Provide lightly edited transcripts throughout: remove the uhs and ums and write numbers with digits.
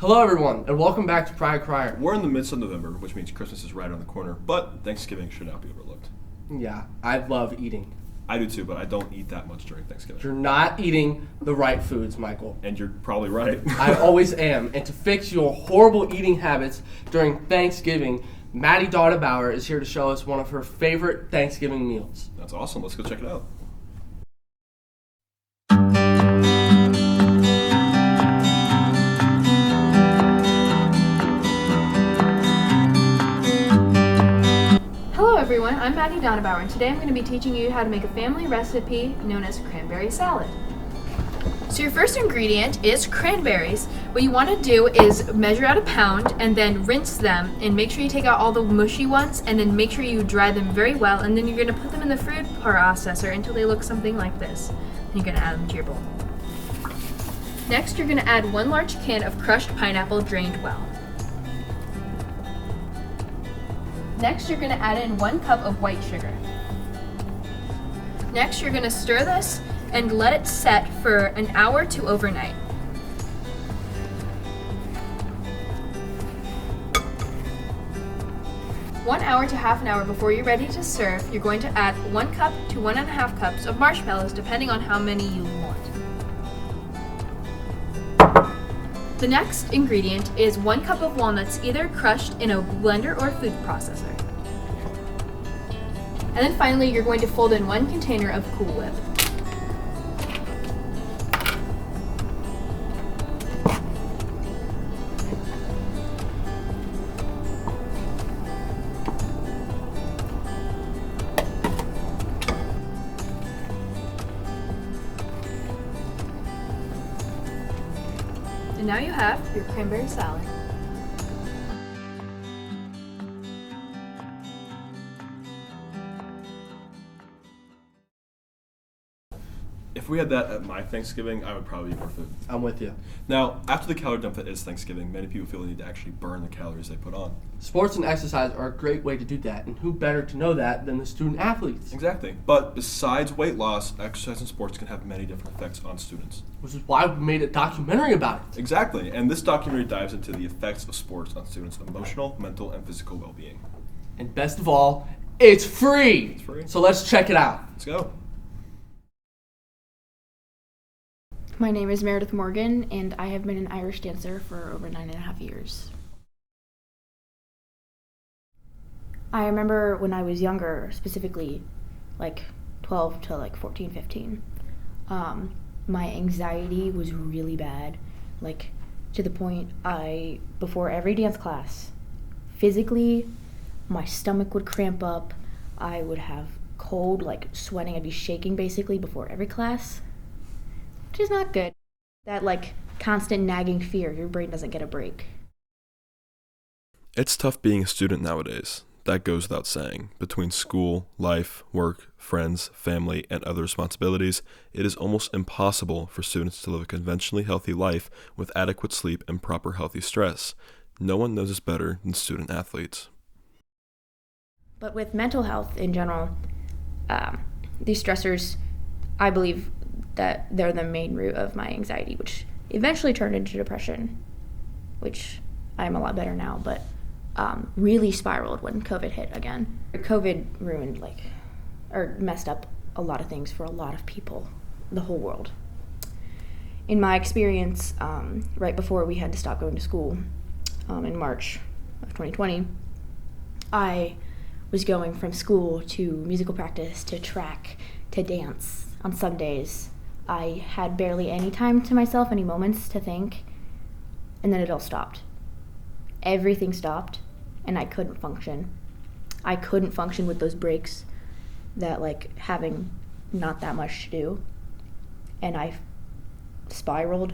Hello everyone, and welcome back to Trojan Crier. We're in the midst of November, which means Christmas is right around the corner, but Thanksgiving should not be overlooked. Yeah, I love eating. I do too, but I don't eat that much during Thanksgiving. You're not eating the right foods, Michael. And you're probably right. I always am. And to fix your horrible eating habits during Thanksgiving, Maddie Donabauer is here to show us one of her favorite Thanksgiving meals. That's awesome. Let's go check it out. Hello everyone, I'm Maddie Donabauer, and today I'm going to be teaching you how to make a family recipe known as cranberry salad. So your first ingredient is cranberries. What you want to do is measure out a pound and then rinse them and make sure you take out all the mushy ones and then make sure you dry them very well, and then you're going to put them in the food processor until they look something like this. And you're going to add them to your bowl. Next, you're going to add 1 large can of crushed pineapple drained well. Next, you're going to add in 1 cup of white sugar. Next, you're going to stir this and let it set for an hour to overnight. One hour to half an hour before you're ready to serve, you're going to add 1 cup to 1.5 cups of marshmallows, depending on how many you want. The next ingredient is 1 cup of walnuts, either crushed in a blender or food processor. And then finally, you're going to fold in 1 container of Cool Whip. And now you have your cranberry salad. If we had that at my Thanksgiving, I would probably eat more food. I'm with you. Now, after the calorie dump that is Thanksgiving, many people feel the need to actually burn the calories they put on. Sports and exercise are a great way to do that, and who better to know that than the student athletes? Exactly. But besides weight loss, exercise and sports can have many different effects on students. Which is why we made a documentary about it. Exactly. And this documentary dives into the effects of sports on students' emotional, mental, and physical well-being. And best of all, it's free! It's free. So let's check it out. Let's go. My name is Meredith Morgan, and I have been an Irish dancer for over 9.5 years. I remember when I was younger, specifically like 12 to like 14, 15, my anxiety was really bad, like to the point before every dance class, physically, my stomach would cramp up, I would have cold, like sweating, I'd be shaking basically before every class. Which is not good. That like constant nagging fear, your brain doesn't get a break. It's tough being a student nowadays. That goes without saying. Between school, life, work, friends, family, and other responsibilities, it is almost impossible for students to live a conventionally healthy life with adequate sleep and proper healthy stress. No one knows this better than student athletes. But with mental health in general, these stressors, I believe that they're the main root of my anxiety, which eventually turned into depression, which I'm a lot better now, but really spiraled when COVID hit again. COVID ruined messed up a lot of things for a lot of people, the whole world. In my experience, right before we had to stop going to school in March of 2020, I was going from school to musical practice to track to dance on some days. I had barely any time to myself, any moments to think, and then it all stopped. Everything stopped, and I couldn't function. I couldn't function with those breaks that having not that much to do, and I spiraled.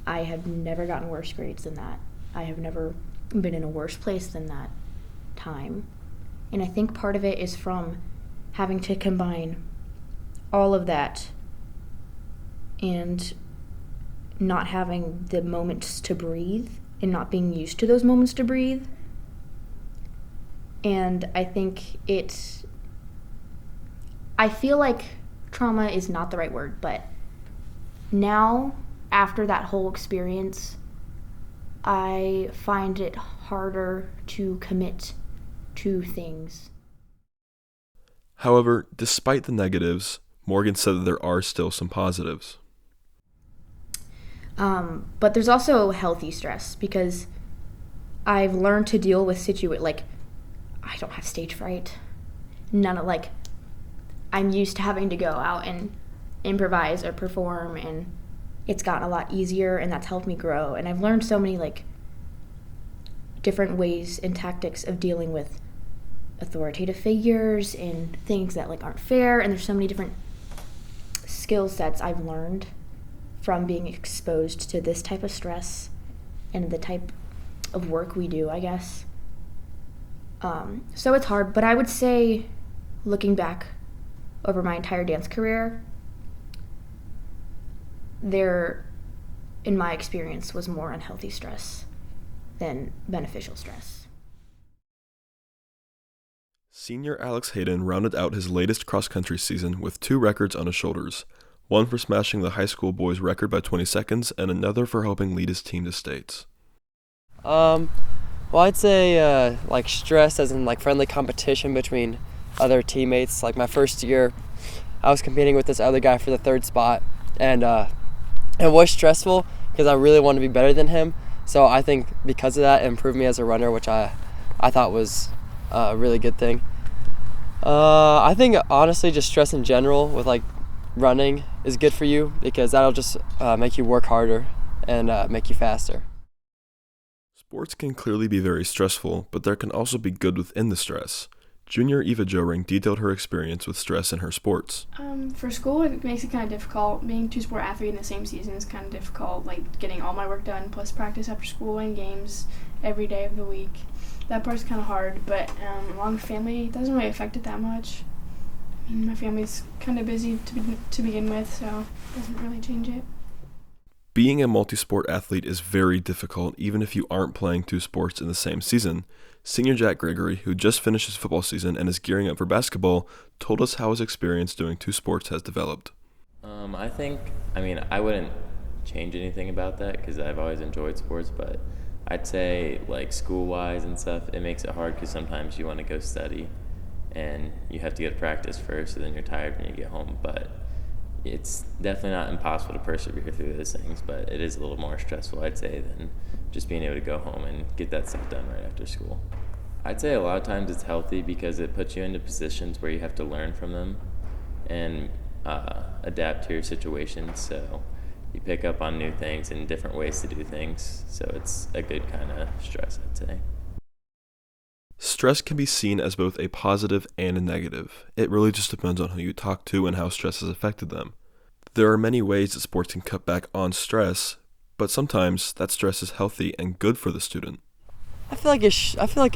I have never gotten worse grades than that. I have never been in a worse place than that time. And I think part of it is from having to combine all of that and not having the moments to breathe and not being used to those moments to breathe. And I think I feel like trauma is not the right word, but now, after that whole experience, I find it harder to commit to things. However, despite the negatives, Morgan said that there are still some positives. But there's also healthy stress because I've learned to deal with I don't have stage fright. I'm used to having to go out and improvise or perform, and it's gotten a lot easier, and that's helped me grow. And I've learned so many different ways and tactics of dealing with authoritative figures and things that aren't fair, and there's so many different skill sets I've learned from being exposed to this type of stress and the type of work we do, I guess. So it's hard, but I would say, looking back over my entire dance career, there, in my experience, was more unhealthy stress than beneficial stress. Senior Alex Hayden rounded out his latest cross-country season with 2 records on his shoulders, one for smashing the high school boys record by 20 seconds and another for helping lead his team to states. Well, I'd say stress as in friendly competition between other teammates. My first year, I was competing with this other guy for the 3rd spot, and it was stressful because I really wanted to be better than him. So I think because of that, it improved me as a runner, which I thought was a really good thing. I think honestly, just stress in general with running is good for you because that'll just make you work harder and make you faster. Sports can clearly be very stressful, but there can also be good within the stress. Junior Eva Joring detailed her experience with stress in her sports. For school, it makes it kind of difficult. Being 2-sport athlete in the same season is kind of difficult, getting all my work done, plus practice after school and games every day of the week. That part's kind of hard, but along with family, it doesn't really affect it that much. My family's kind of busy to begin with, so it doesn't really change it. Being a multi-sport athlete is very difficult even if you aren't playing 2 sports in the same season. Senior Jack Gregory, who just finished his football season and is gearing up for basketball, told us how his experience doing 2 sports has developed. I wouldn't change anything about that because I've always enjoyed sports, but I'd say school-wise and stuff, it makes it hard because sometimes you want to go study and you have to get to practice first, and then you're tired when you get home, but it's definitely not impossible to persevere through those things, but it is a little more stressful, I'd say, than just being able to go home and get that stuff done right after school. I'd say a lot of times it's healthy because it puts you into positions where you have to learn from them and adapt to your situations, so you pick up on new things and different ways to do things, so it's a good kind of stress, I'd say. Stress can be seen as both a positive and a negative. It really just depends on who you talk to and how stress has affected them. There are many ways that sports can cut back on stress, but sometimes that stress is healthy and good for the student. I feel like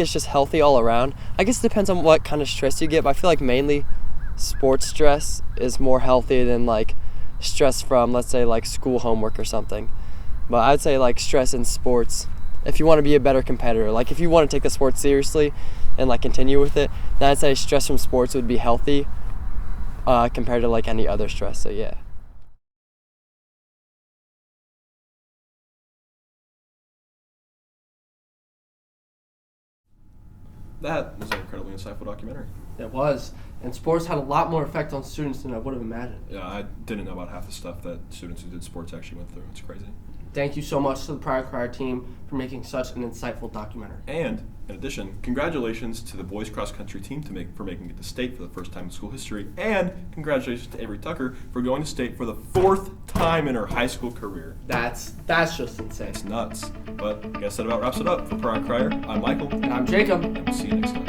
it's just healthy all around. I guess it depends on what kind of stress you get, but I feel like mainly sports stress is more healthy than stress from, let's say, school homework or something. But I'd say stress in sports, if you want to be a better competitor, if you want to take the sport seriously and continue with it, then I'd say stress from sports would be healthy compared to any other stress. So yeah. That was an incredibly insightful documentary. It was. And sports had a lot more effect on students than I would have imagined. Yeah, I didn't know about half the stuff that students who did sports actually went through. It's crazy. Thank you so much to the Trojan Crier team for making such an insightful documentary. And, in addition, congratulations to the boys cross-country team for making it to state for the first time in school history. And congratulations to Avery Tucker for going to state for the 4th time in her high school career. That's just insane. It's nuts. But I guess that about wraps it up. For Trojan Crier, I'm Michael. And I'm Jacob. And we'll see you next time.